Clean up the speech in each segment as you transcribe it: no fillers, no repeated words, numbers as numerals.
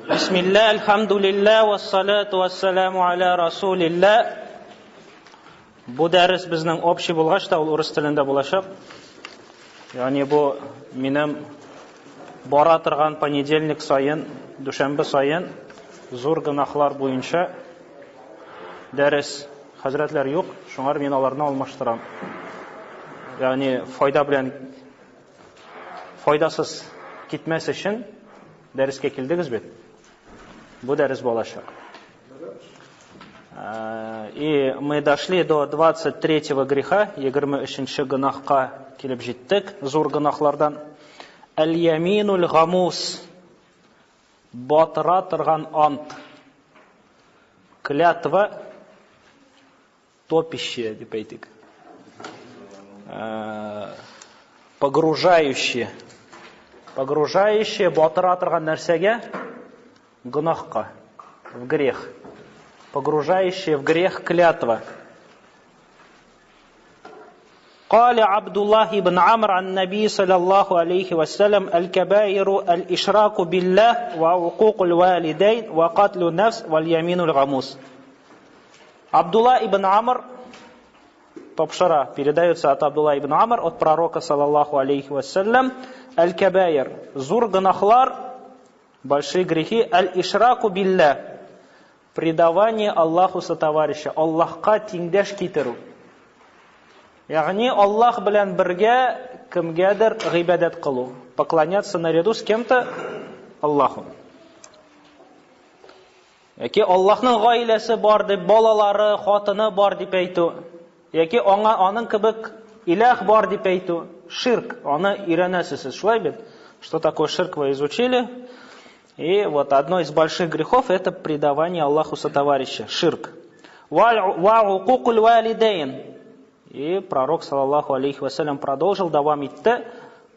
Бисмилля, альхамдулилля, вассалату вассаламу аля расулилля. Бу дәрес безнең общий булгач та ул урыс телендә булачак. Ягъни бу минем бара торган понедельник сайын, дүшәмбе сайын зур гынахлар буенча дәрес хәзрәтләр юк, шуңар мин аларны алмаштырам. Ягъни файдасыз китмәс өчен дәрескә килдегез бит. Бу дәрес булачак. И мы дошли до 23-го греха, 23-нче гынахка килеп җиттек, зур гынахлардан. Аль-яминуль гамус, батыра торган ант. Клятва топище, дип әйтик. Погружающее батыра торган нәрсәгә? Гынахка, в грех. Погружающее в грех клятва. قال عبد الله بن عمرو عن النبي صلى الله عليه وسلم الكبائر الإشراك بالله وعقوق الوالدين وقتل النفس واليمين الغموس. Абдулла ибн Амр, топшара, передается от Абдулла ибн Амр, от пророка, саллаллаху алейхи вассалям, аль-кабаир, зур гынахлар, большие грехи, аль-ишраку билля, предавание Аллаху сотоварища, Аллахка тиңдәш китерү. Ягъни Аллах белән бергә кемгәдер гыйбадәт кылу, поклоняться наряду с кем-то Аллаху. Яки Аллахның гаиләсе бар дип, балалары, хатыны бар дип әйтү, яки аның кебек илах бар дип әйтү, ширк, аны өйрәнәсез, шулай бит? Что такое ширк, вы изучили? И вот одно из больших грехов — это предавание Аллаху сотоварища, ширк. Ва уқуқуль валидейн. И пророк, саллаллаху алейхи вассалям, продолжил давам итте: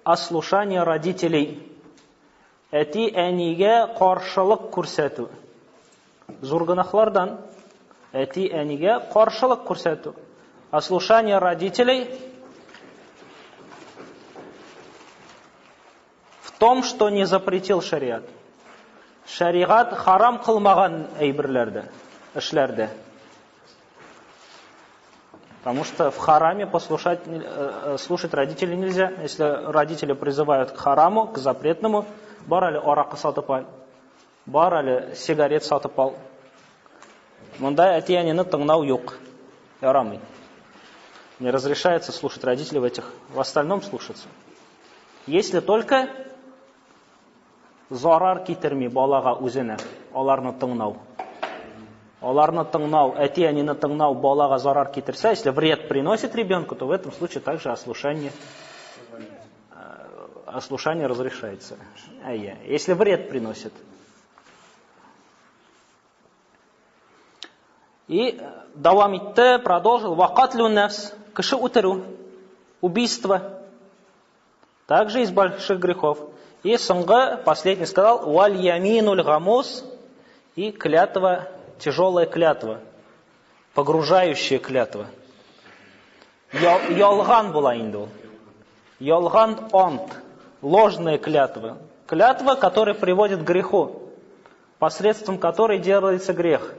ослушание родителей. Әти әнигә каршылык күрсәтү. Зур гынахлардан әти әнигә каршылык күрсәтү. Ослушание родителей в том, что не запретил шариат. Шариат харам кылмаган әйберләрдә, эшләрдә. Потому что в хараме слушать родителей нельзя. Если родители призывают к хараму, к запретному, бар әле аракы сатып ал, бар әле сигарет сатып ал. Монда әти әнине тыңлау юк, ярамый. Не разрешается слушать родителей в остальном слушаться. Если только зарар китерми балага үзенә, аларны тыңлау. Аларны тыңлау, әти әнине тыңлау балага зарар китерсә, если вред приносит ребенку, то в этом случае также ослушание разрешается. Если вред приносит. И давам итте, продолжил: вакатлю нафс, кеше үтерү, убийство. Также из больших грехов. И соңгы, последний сказал: валь яминуль гамус, и клятва, тяжелая клятва, погружающая клятва. Ялган була инде ул. Ялган ант, ложная клятва. Клятва, которая приводит к греху, посредством которой делается грех.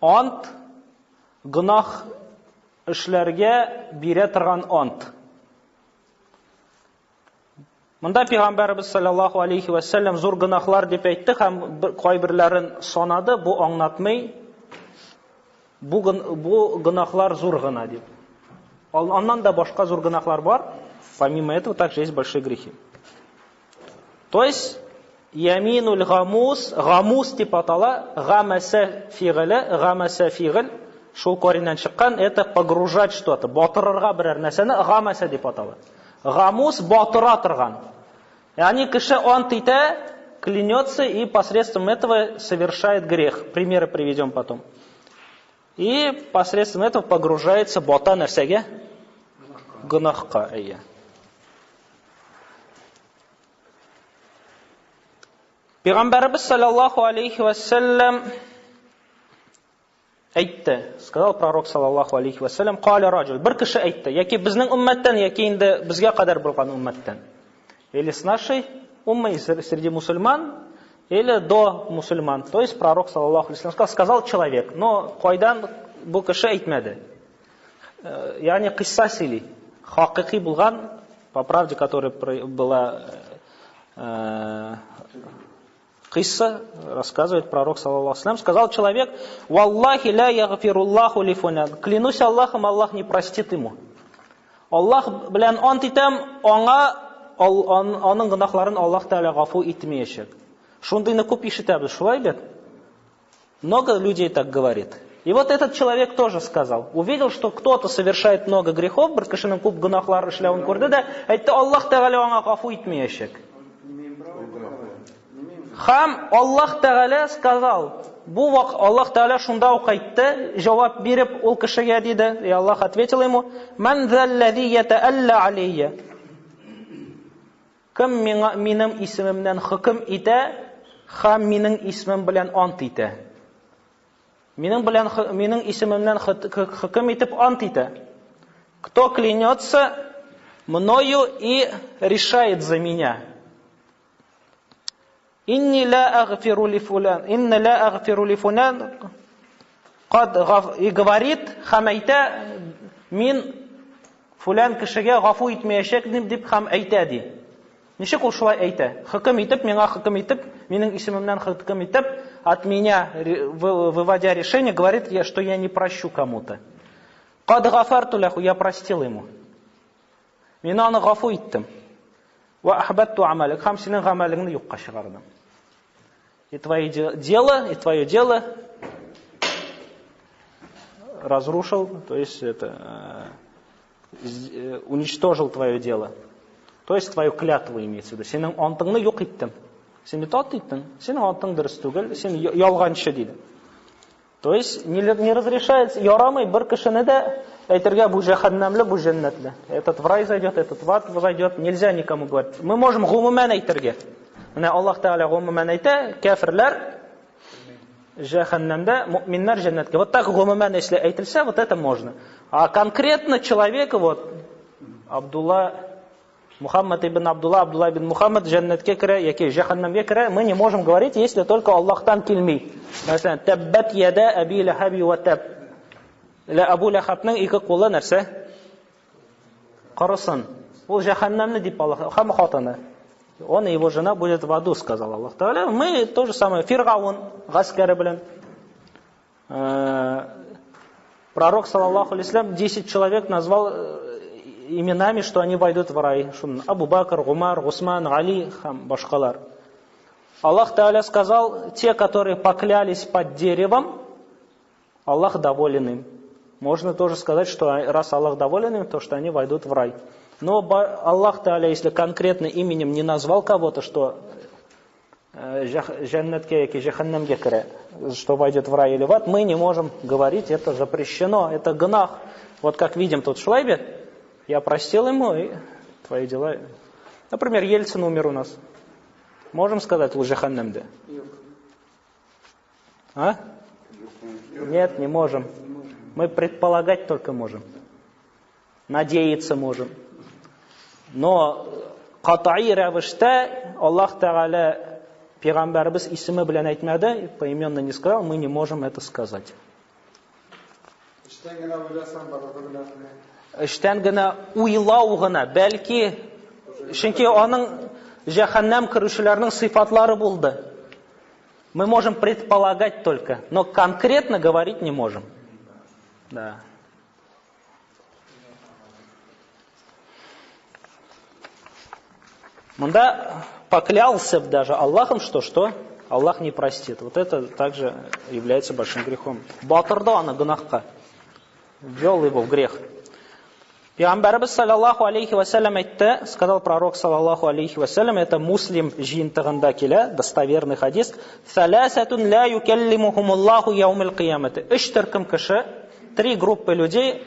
Ант, гынах эшләргә бирә торган ант. Монда Пәйгамбәрбез саллаллаху алейхи вассалям зур гынахлар дип әйтте һәм кайберләрен санады, бу аңлатмый. Бу гынахлар зур гына дип. Аннан да башка зур гынахлар бар. Помимо этого также есть большие грехи. То есть яминуль гамус, гамус дип атала, гамаса фигыль, шул кореннән чыккан, это погружать что-то, батырырга берәр нәрсәне гамаса дип атала. Гамус батыра торган. Они кеше ант итә, клянется и посредством этого совершает грех. Примеры приведем потом. И посредством этого погружается бата нәрсәгә? Гынахка. Пәйгамбәрбез саллаллаху алейхи вассалям әйтте, сказал пророк саллаллаху алейхи вассалям: каля раджул, бер кеше әйтте, яки безнең умматтан, яки инде безгә кадәр булган умматтан. Или с нашей уммой, среди мусульман, или до мусульман. То есть пророк, саллаллаху алейхи ва саллям, сказал человек, но қойдан бұл кіші айтмады. Яғни қисса сөйлей. Хақиқи болған, по правде, которая была қисса, рассказывает пророк, саллаллаху алейхи ва саллям, сказал человек: «Валлахи ля ягфируллаху ли фулян». Клянусь Аллахом, Аллах не простит ему. Аллах белән ант итәм, аның гынахларын Аллах Тәгалә гафу итмәячәк. Шундыйны күп ишетәбез, шулай бит? Много людей так говорит. И вот этот человек тоже сказал. Увидел, что кто-то совершает много грехов, бер кешенең күп гынахлар эшләвен күрде дә, әйтте: Аллах Тәгалә аңа гафу итмәячәк. Хам Аллах Тәгалә сказал. Бу вак Аллах Тәгалә шунда ук әйтте, җавап биреп ул кешегә диде, и Аллах ответил ему: «Ман заллази ятаалла алейя». Кем минем исемемнән хөкем итә, хам минең исемем белән ант итә. Минең исемемнән хөкем итеп ант итә. Кто клянется мною и решает за меня. Инни ла агфиру ли фулян, инна ла агфиру ли фулян, и говорит, хам әйтә, мин фулян кешегә гафу итмәячәкмен дип хам әйтә ди. Ничек ул шулай әйтә? Хөкем итеп, миңа хөкем итеп, минең исемемнән хөкем итеп, от меня выводя решение, говорит, что я не прощу кому-то. Кад гафарту лаху, я простил ему. Мин аны гафу иттем. Ва ахбатту амалик, хам синең гамәлеңне юкка чыгардым. И твое дело разрушил, то есть уничтожил твое дело. То есть твою клятву имеется в виду. Синең антыңны юк иттем. Син бит ат иттең. Синең антың дөрес түгел, син ялганчы диде. То есть не разрешается, ярамый бер кешене дә әйтергә бу җәһәннәмле, бу җәннәтле. Этот в рай зайдет, этот в ад зайдет. Нельзя никому говорить. Мы можем гомумән әйтергә. Менә Аллах Тәгалә гомумән әйтә, кафирләр җәһәннәмдә, муъминнар җәннәткә. Вот так гомумән если әйтелсә, вот это можно. А конкретно человека, вот Мухаммад ибн Абдулла ибн Мухаммад җәннәткә керә, яки җәһәннәмгә керә, мы не можем говорить, если только Аллахтан килми. Мәсәлән, таббат яда аби лахаби ва таб. Абу Лахабның ике кулы нәрсә? Карысын. Ул җәһәннәмне дип Аллах, һәм хатыны. Он и его жена будет в аду, сказал Аллах Тәгалә. Мы то же самое. Фиргаун, гаскәре белән. Пророк, саллаллаху алейхи ва саллям, 10 человек назвал именами, что они войдут в рай. Абу Бакр, Умар, Усман, Али, башкалар. Аллах Тәгалә сказал, те, которые поклялись под деревом, Аллах доволен им. Можно тоже сказать, что раз Аллах доволен им, то что они войдут в рай. Но Аллах Тәгалә, если конкретно именем не назвал кого-то, что джаннатке яки джаханнамге кирә, что войдет в рай или в ад, мы не можем говорить, это запрещено, это гнах. Вот как видим тут Шлайбе, я простил ему, и твои дела. Например, Ельцин умер у нас. Можем сказать в джаханнамде? А? Нет, не можем. Мы предполагать только можем. Надеяться можем. Но кат'и рәвештә Аллах Тәгалә пәйгамбәрбез исеме белән әйтмәде, поименно не сказал, мы не можем это сказать. Эштән генә уйлау гына, бәлки, чөнки аның җәһәннәм кирүчеләрнең сыйфатлары булды. Мы можем предполагать только, но конкретно говорить не можем. Да. Мында поклялся даже Аллахом, что Аллах не простит. Вот это также является большим грехом. Батырды аны гынахка. Ввел его в грех. Пәйгамбәрбез саллаллаху алейхи ва саллям әйтте, сказал пророк саллаллаху алейхи ва саллям, это муслим җыентыгында килә, достоверный хадис. Саласатун ла юкаллимухумуллаху яумил киямати. 3 төркем кеше, 3 группы людей,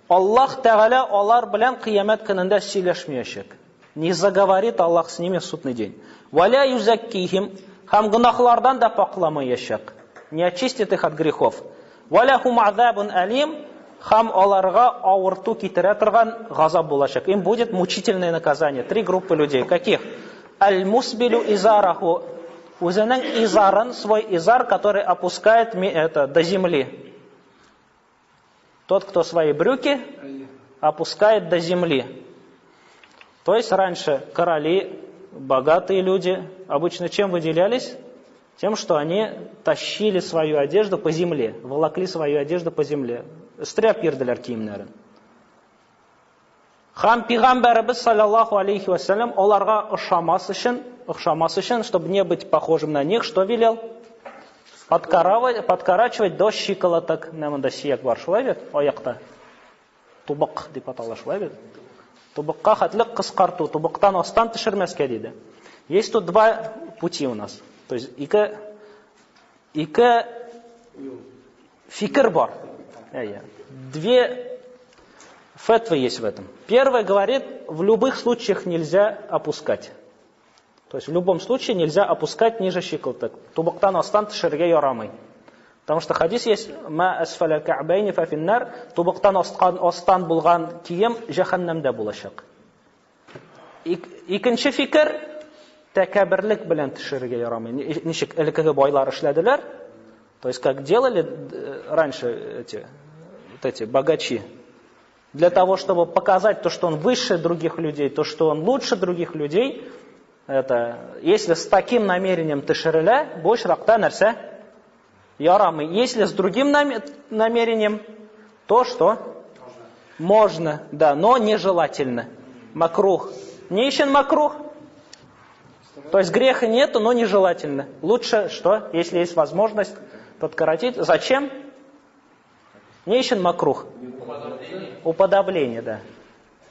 Аллах Тәгалә алар белән кыямәт көнендә сөйләшмәячәк. Не заговорит Аллах с ними в судный день. Валя юзаккихим, хам гынахлардан да пакламаячак, не очистит их от грехов. Валя хум азабун алим, хам аларга авырту китерә торган газап булачак. Им будет мучительное наказание. 3 группы людей. Каких? Аль-мусбилю изараху, Узенен изарен, свой изар, который опускает это до земли. Тот, кто свои брюки опускает до земли. То есть раньше короли, богатые люди обычно чем выделялись? Тем, что они тащили свою одежду по земле, волокли свою одежду по земле. Стряп ерділер киімдерін. Хам пейғамбарыбыз саллаллаху алейхи вассалям оларға ұқсамас үшін, чтобы не быть похожим на них, что велел? Подкорачивать до щиколоток. Намында сияк бар шулай бит, аяқта. Тубық деп атала шулай бит. Тубыққа хәтлік қысқарту, тубықтан остан түшірмәскә дейді. Есть тут два пути у нас. То есть ике фикр бар. Две фетвы есть в этом. Первый говорит, в любых случаях нельзя опускать. То есть в любом случае нельзя опускать ниже щиколоток. Тубықтан остан түшірге ярамый. Потому что хадис есть, ма асфаля ка'байни фа финнар, тубықтан остан булган кием жаханнамда булачак. Икенче фикр, тәкәберлек белән төшерергә ярамый. Ничек элекеге байлар эшләделәр? То есть как делали раньше эти богачи, для того, чтобы показать то, что он выше других людей, то, что он лучше других людей, это, если с таким намерением төшерелә, бу очракта нәрсә? Ярамый. Если с другим намерением, то что? Можно, да, но нежелательно. Макрух. Не ищен макрух. То есть греха нету, но нежелательно. Лучше что? Если есть возможность подкоротить. Зачем? Не ищен макрух. Уподобление, да.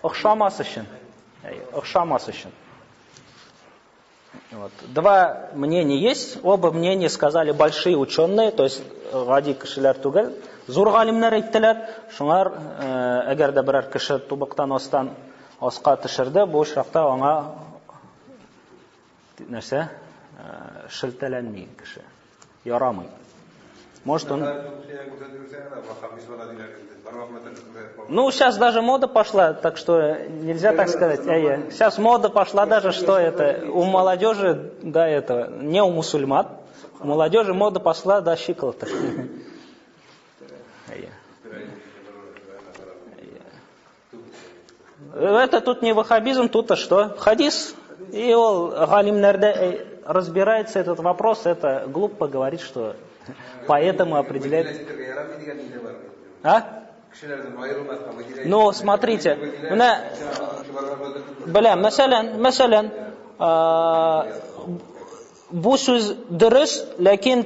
Охшамас ищен. Охшамас ищен. Вот. Два мнения есть. Оба мнения сказали большие ученые, то есть гади кешеләр түгел. Зур галимнәр әйттеләр. Шуңар әгәр дә берәр кеше тубыктан астан аска төшерде, бу очракта аңа нәрсә? Шелтәләнми кеше. Ярамый. Может он... Ну, сейчас даже мода пошла, так что нельзя так сказать. Сейчас мода пошла даже, что это у молодежи, да, это не у мусульман, у молодежи мода пошла до щиколоток. Это тут не ваххабизм, тут-то что? Хадис. И галимнәрдә разбирается этот вопрос, это глупо говорить, что поэтому определяет... А? Ну, смотрите, мәсәлән, бу сүз дөрес, ләкин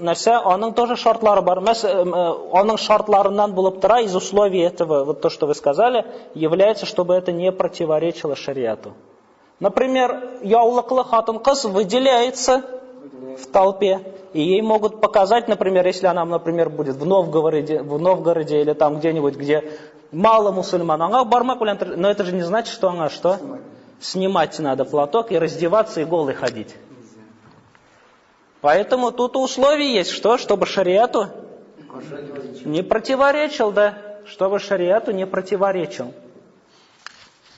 нәрсә, аның тоже шартлары бар. Аның шартларыннан булып тора, из условий этого, вот то, что вы сказали, является, чтобы это не противоречило шариату. Например, яулыклы хатын-кыз выделяется в толпе, и ей могут показать, например, если она, например, будет в Новгороде или там где-нибудь, где мало мусульман, она бармак, но это же не значит, что она что? Снимать надо платок и раздеваться и голой ходить. Поэтому тут условие есть, что? Чтобы шариату не противоречил, да? Чтобы шариату не противоречил.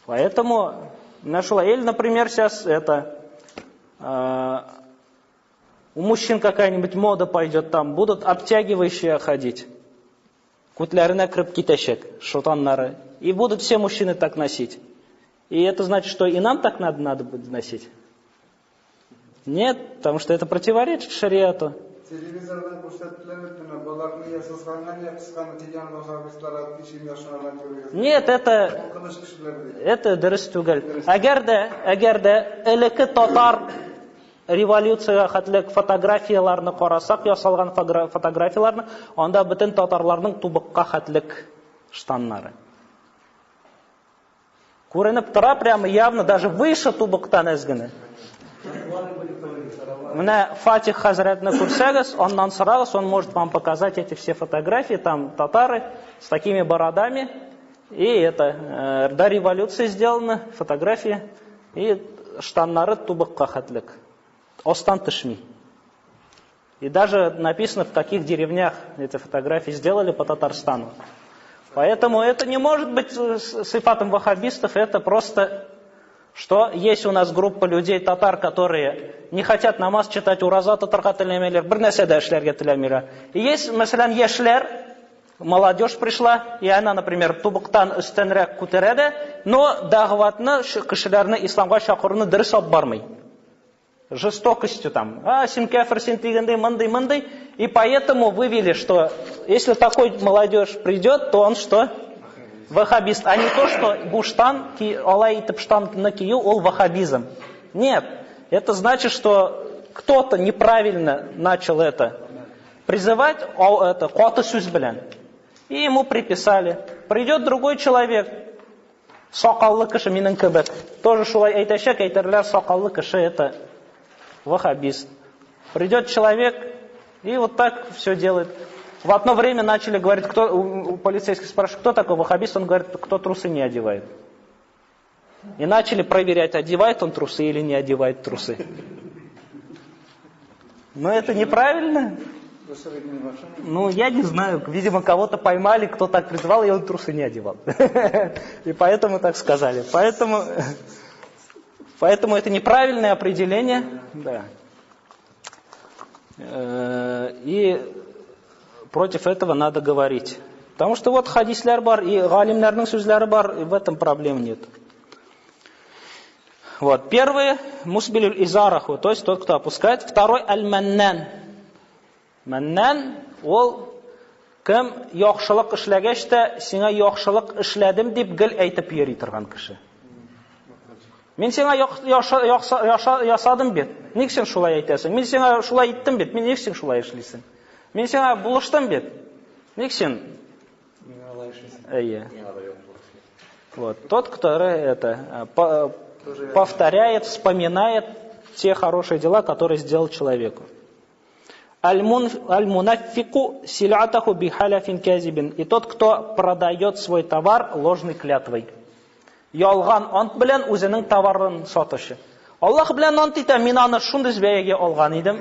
Поэтому, или, например, сейчас это... У мужчин какая-нибудь мода пойдет, там будут обтягивающие ходить. Күтләренә кіріп китәчәк, шотаннары. И будут все мужчины так носить. И это значит, что и нам так надо будет носить? Нет, потому что это противоречит шариату. Нет, это дөрес түгел. Әгәр дә элеке татар революцияга хәтлек фотографияларны карасак, ясалган фотографияларны, анда бөтен татарларның тубыкка хәтлек штаннары. Күренеп тора прямо явно, даже выше тубыктан әзгене. Менә Фатих хәзрәтне күрсәгез, оннан сорагыз, он может вам показать эти все фотографии, там татары с такими бородами, и это до революции сделаны фотографии, и штаннары тубыкка хәтлек. Остан тышми. И даже написано, в каких деревнях эти фотографии сделали по Татарстану. Поэтому это не может быть сифатом ваххабистов, это просто что есть у нас группа людей, татар, которые не хотят намаз читать, ураза татарга телемейлер, бір нәрседе эшләргә теләмиләр. И есть, мәсәлән, яшьләр, молодежь пришла, и она, например, тубыктан өстенрәк күтәрә, но дәгъватны, кешеләрне исламга чакыруны дөрес алып бармый. Жестокостью там, син кафир, син тигәндәй, мындый. И поэтому вывели, что если такой молодежь придет, то он что? Ваххабист. А не то, что буштан, алай итеп штанны кию, ол ваххабизм. Нет. Это значит, что кто-то неправильно начал это призывать, это каты сүз белән. И ему приписали. Придет другой человек, сакаллы кеше, минем кебек. Тоже шулай әйтәчәк, әйтерләр, сакаллы кеше это ваххабист. Придет человек и вот так все делает. В одно время начали говорить, у полицейских спрашивают, кто такой ваххабист, он говорит, кто трусы не одевает. И начали проверять, одевает он трусы или не одевает трусы. Но это неправильно. Ну, я не знаю, видимо, кого-то поймали, кто так призывал, и он трусы не одевал. И поэтому так сказали. Поэтому это неправильное определение. Да. И против этого надо говорить. Потому что вот хадислер бар, и галимлерның сүзләре бар, и в этом проблем нет. Вот. Первый, мусбилюль изараху, то есть тот, кто опускает. Второй, аль-маннан. Маннан, ол, кем яхшылык эшләгәч тә, сиңа яхшылык эшләдем дип гел әйтеп йөри торган кеше. Мин сиңа ясадым бит. Ник син шулай әйтәсең? Мин сиңа шулай иттем бит. Ник син шулай эшлисең? Мин сиңа булыштым бит. Ник син? Вот. Тот, который повторяет, вспоминает те хорошие дела, которые сделал человеку. Аль-мунаффику сил'атаху бихаляфин казибин. И тот, кто продает свой товар ложной клятвой. Ялган ант белән үзенең товарын сатышы. Аллаһ белән ант итәм, мин аны шундый бәягә алган идем.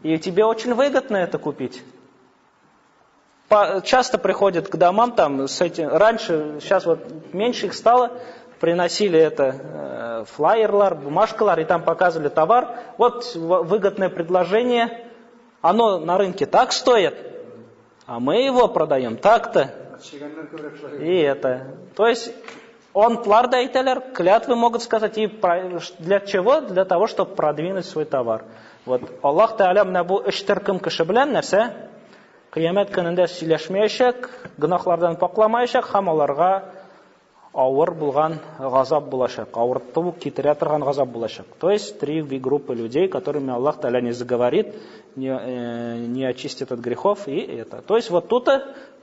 И тебе очень выгодно это купить. Часто приходят к домам там с этим. Раньше, сейчас вот меньше их стало, приносили это флайерлар, бумажкалар, и там показывали товар. Вот выгодное предложение. Оно на рынке так стоит, а мы его продаем так-то. И это. То есть он пларда әйтәләр, клятвы могут сказать, и для чего? Для того, чтобы продвинуть свой товар. Вот Аллаһ Тәгалә менә бу өч төркем кеше белән нәрсә? Кыямәт көнендә сөйләшмәячәк, гөнаһлардан пакламаячак, һәм аларга авыр булган газап булачак, авырту китерә торган газап булачак. То есть три группы людей, которыми Аллаһ Тәгалә не заговорит, не очистит от грехов и это. То есть вот тут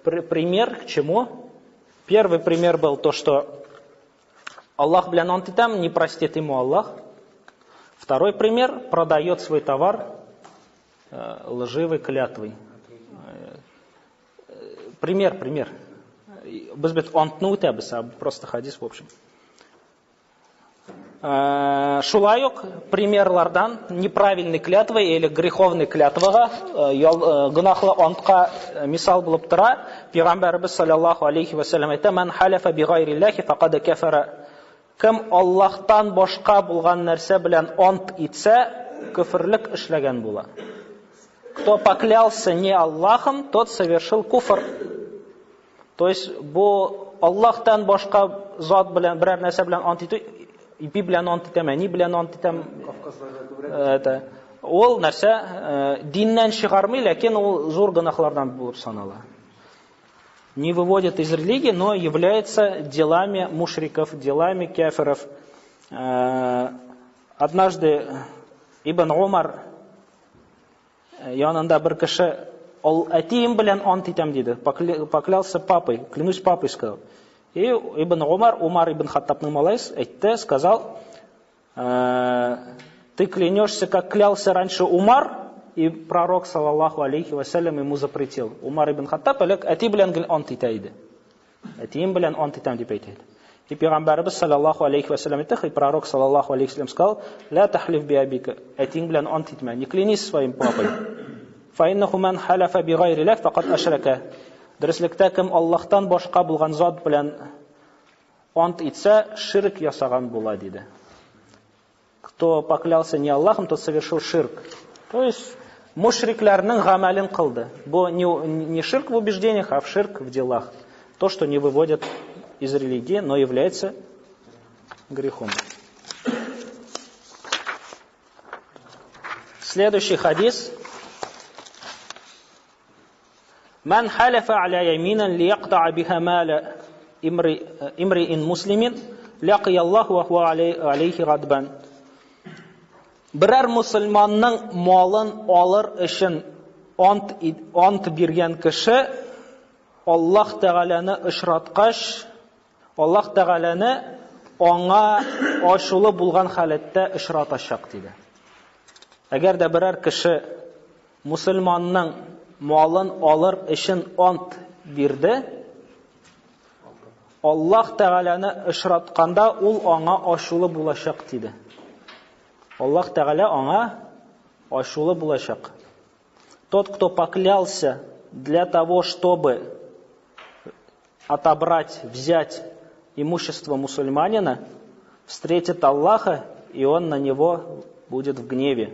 пример к чему? Первый пример был то, что Аллах белән ант итәм, не простит ему Аллах. Второй пример, продает свой товар лживой клятвой. Пример. Без бит антны үтәбез, просто хадис в общем. Шулай ук примерлардан неправильной клятвой или греховной клятвага, гынахлы антка мисал булып тора. Пәйгамбәрбез саллаллаху алейхи ва саллям әйтә: "Ман халяфа би гайриллахи фақад кафара." Кем Аллаһтан башка булган нәрсә белән ант итсә, күфрлек эшләгән була. Кто поклялся не Аллахом, тот совершил куфр. То есть бу Аллаһтан башка зат белән берәр нәрсә белән ант итү, ипи белән ант итәм, ни белән ант итәм, это ол нәрсә диннән чыгармый, ләкин ул зур гынахлардан булып санала. Не выводит из религии, но является делами мушриков, делами кафиров. Однажды Ибн Умар янында бер кеше әтием белән ант итәм диде, поклялся папой, клянусь папой, сказал. И Ибн Умар ибн Хаттабның малай, әйтте, сказал: ты клянешься, как клялся раньше Умар? И пророк, саллаллаху алейхи вассалям, ему запретил. Умар ибн Хаттаб, әти белән гел ант итә иде. Әтием белән ант итәм дип әйтә иде. И Пәйгамбәрбез саллаллаху алейхи вассалям әйтте, и пророк, саллаллаху алейхи вассалям, сказал: ля тахлиф би абика, әтиң белән ант итмә, не клянись своим папой. Фа иннаху ман халяфа би гайриллах фақад ашрака. Дөреслекдә кем Аллаһтан башка булган зат белән ант итсә, ширк ясаган була диде. кто поклялся не Аллахом, тот совершил ширк. То есть мушрикларның гамалин кылды. Бу не ширк в убеждениях, а в ширк в делах. То, что не выводит из религии, но является грехом. Следующий хадис. Ман халяфа аля яминан лияктаа биха мала имриин муслимин лякия Аллаху ва хуа алейхи гадбан. Бірәр мусульманның малын алыр өчен ант биргән кеше Аллаһ Тәгаләне очраткач, Аллаһ Тәгаләне аңа ачулы булган халәттә очратачак диде. Әгәр дә берәр кеше мусульманның малын алыр өчен ант бирде, Аллаһ Тәгаләне очратканда ул аңа ачулы булачак диде. Аллаһ Тәгалә аңа ачулы булачак. Тот, кто поклялся для того, чтобы отобрать, взять имущество мусульманина, встретит Аллаха, и он на него будет в гневе.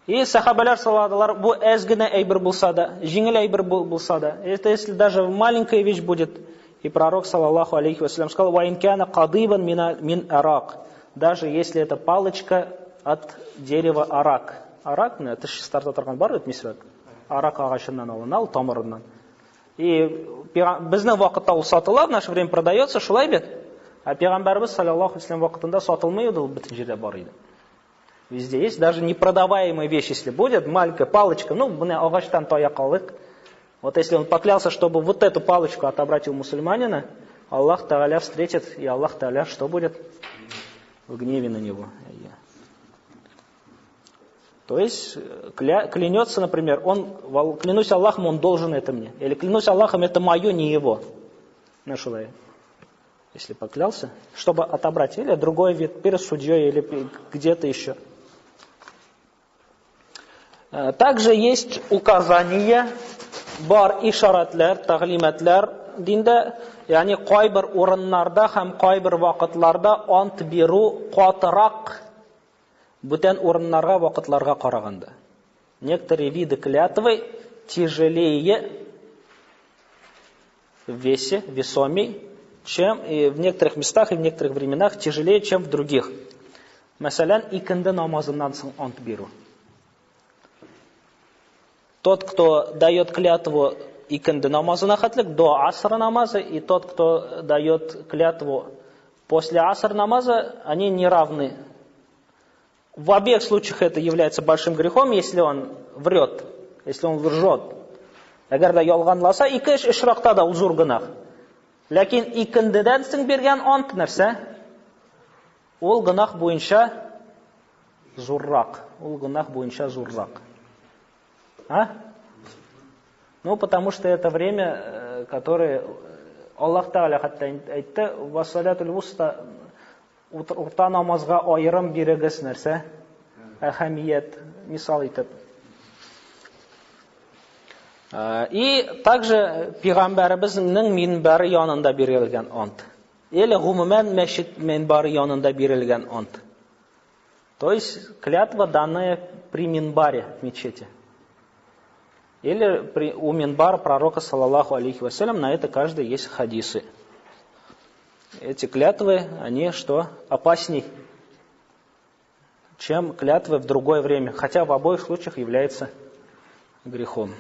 И сахабалар саладалар, бу эзгене эйбер булса да, жиңел эйбер булса да, это если даже маленькая вещь будет, и пророк саллаллаху алейхи вассалям сказал: «Ва ин кана кадибан мин арак», даже если это палочка от дерева арак. Арак, это шестарта торган бар, это мисрак. Арак агачыннан алынал, тамырыннан. И безнең вакытта ул сатыла, в наше время продается, шулай бит. А пәйгамбәрбез саллаллаху алейхи ва саллям вакытында сатылмый иде, ул бөтен җирдә бар иде. Везде есть, даже непродаваемая вещь, если будет, маленькая палочка, ну, буны агачтан таяк алык. Вот если он поклялся, чтобы вот эту палочку отобрать у мусульманина, Аллах Тааля встретит, и Аллах Тааля что будет? В гневе на него. То есть клянется, например, клянусь Аллахом, он должен это мне. Или клянусь Аллахом, это мое, не его. Нашулай. Если поклялся, чтобы отобрать. Или другой вид, перед судьей, или где-то еще. Также есть указания, бар ишаратлар, таглиматлар динде, яни кайбер урыннарда һәм кайбер вакытларда ант биру катырак бүтән урыннарга, вакытларга караганда. Некоторые виды клятвы тяжелее в весе, весомей, чем и в некоторых местах и в некоторых временах тяжелее, чем в других. Мәсәлән, икенде намазыннан соң ант биру. Тот, кто дает клятву икенде намазына хәтлек, до аср намазы, и тот, кто дает клятву после аср намаза, они не равны. В обеих случаях это является большим грехом, если он врет, если он лжет. Әгәр дә ялганласа, ике эш ишракта да ул зур гынах. Ләкин икендедән соң биргән ант нәрсә? Ул гынах буенча зуррак. Ул гынах буенча зуррак. А? Ну, потому что это время, которое Аллах Тааля хәтта әйтте: «Вассалятул вуста», урта намазга аерым бирегез нәрсә? Әһәмият, мисал итеп. И также пәйгамбәребезнең минбәре янында бирелгән ант. Или гомумән мәчет минбәре янында бирелгән ант. То есть клятва, данная при минбаре в мечети. Или у минбара пророка саллаллаху алейхи ва саллям, на это каждый есть хадисы. Эти клятвы, они что? Опасней, чем клятвы в другое время. Хотя в обоих случаях является грехом.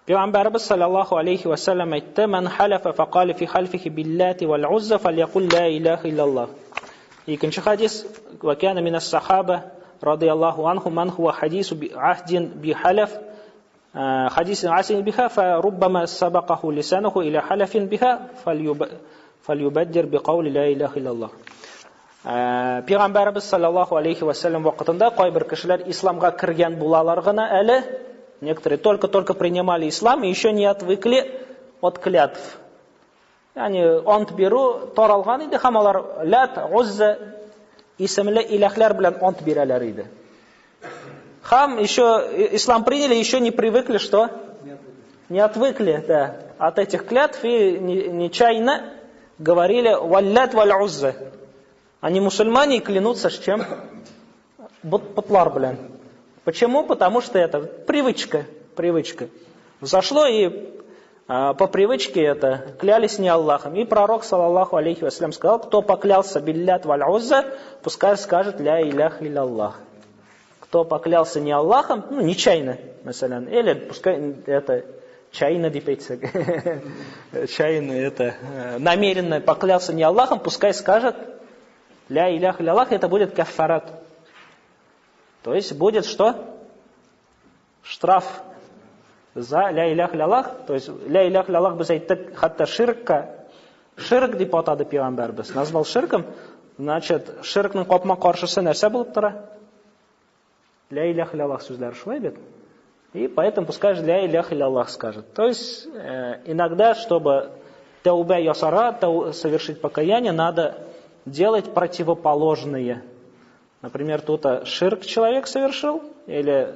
Пәйгамбәрбез саллаллаху алейхи ва саллям әйтте: «Ман халяфа факали фи хальфихи биллати вал узза фальякул ла илаха иллаллах». Икенче хадис: «Ва кана минас сахаба радiyallahu anhu man huwa hadisu bi ahdin bi halaf حديث عسل بها فربما سبقه لسانه إلى حلف بها فليبدر بقول لا إله إلا الله. Пәйгамбәрбез саллаллаху алейхи ва саллям вакытында кайбер кешеләр исламга кергән булалар гына әле, некоторые только принимали ислам и еще не отвыкли от клятв. Яни ант биру таралган иде һәм алар Лат, Узза исемле иләһләр белән ант бирәләр иде. Хам еще ислам приняли, еще не привыкли, что? Не отвыкли, да, от этих клятв и нечаянно говорили «Валлят валь-Узза». Они мусульмане и клянутся с чем? Бутлар, блин. Почему? Потому что это привычка. Взошло и по привычке это клялись не Аллахом. И пророк, саллаллаху алейхи вассалям, сказал, кто поклялся биллят валь узза, пускай скажет ля илях илляллах. Кто поклялся не Аллахом, ну нечаянно, масалян, или пускай это чайно депется, чайно это намеренно поклялся не Аллахом, пускай скажет ля илях илляллах, это будет каффарат. То есть будет что? Штраф за ля илях илляллах. То есть ля илях илляллах біз айттық хатта ширкка. Ширк деп атады пейғамбар біз. Назвал ширком, значит, ширкның қопма қаршысы нәрсе болып тұра? Ля илях илляллах сөздері шулай бет. И поэтому пускай же ля илях илляллах скажет. То есть иногда, чтобы таубе ясара, совершить покаяние, надо делать противоположные. Например, тут ширк человек совершил, или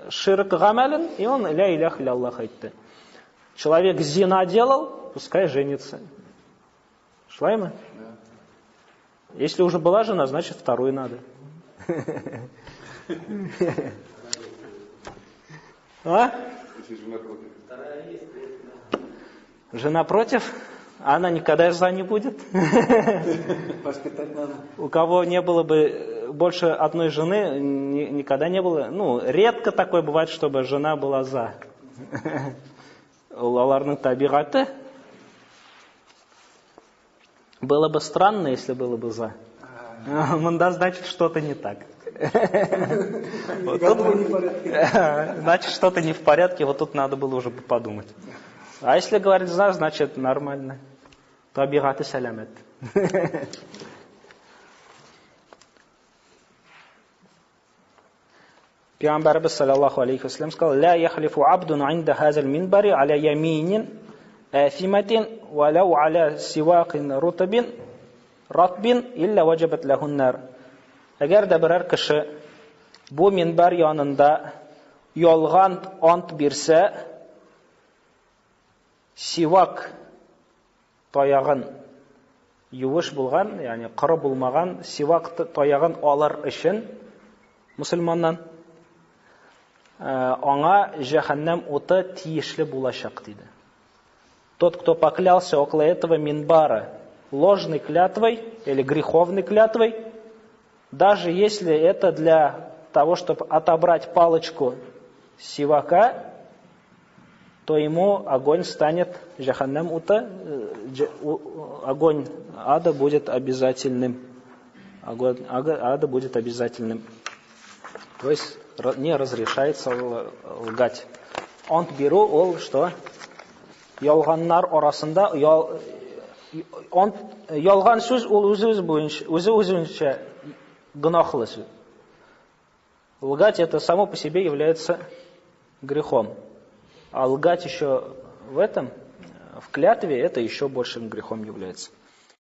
ширк гамалин, и он ля илях илляллах айтты. Человек зина делал, пускай женится. Шлайма? Если уже была жена, значит вторую надо. А? Жена против? Она никогда за не будет. У кого не было бы больше одной жены, никогда не было. Ну, редко такое бывает, чтобы жена была за. Оларның табиғаты. Было бы странно, если было бы за. Мында значит что-то не так. Значит что-то не в порядке, вот тут надо было уже подумать. А если говорить за, значит нормально. Табиғаты сәләмет. Пейғамбарыбыз саллаллаху алейхи вассалям сказал: «Ля яхлифу абдун инда хазал минбари аля яминин афиматин валяу аля сивақин ратбин илля ваджабат лахун нар». Әгәр дә берәр кеше бу минбар янында ялган ант бирсә, сивак таягын ювыш булган, ягъни кыры булмаган сивак таягын алыр өчен мусульманнан, аңа җәһәннәм уты тиешле булачак диде. Тот, кто поклялся около этого минбара ложной клятвой или греховной клятвой, даже если это для того, чтобы отобрать палочку сивака, то ему огонь станет, джаханнам ута, огонь ада будет обязательным. Огонь ада будет обязательным. То есть не разрешается лгать. Он беру, ол что? Ялганнар арасында, ялган сүз ол үзе-үзенчә гынахлы сүз. Лгать это само по себе является грехом. А лгать еще в этом, в клятве, это еще большим грехом является.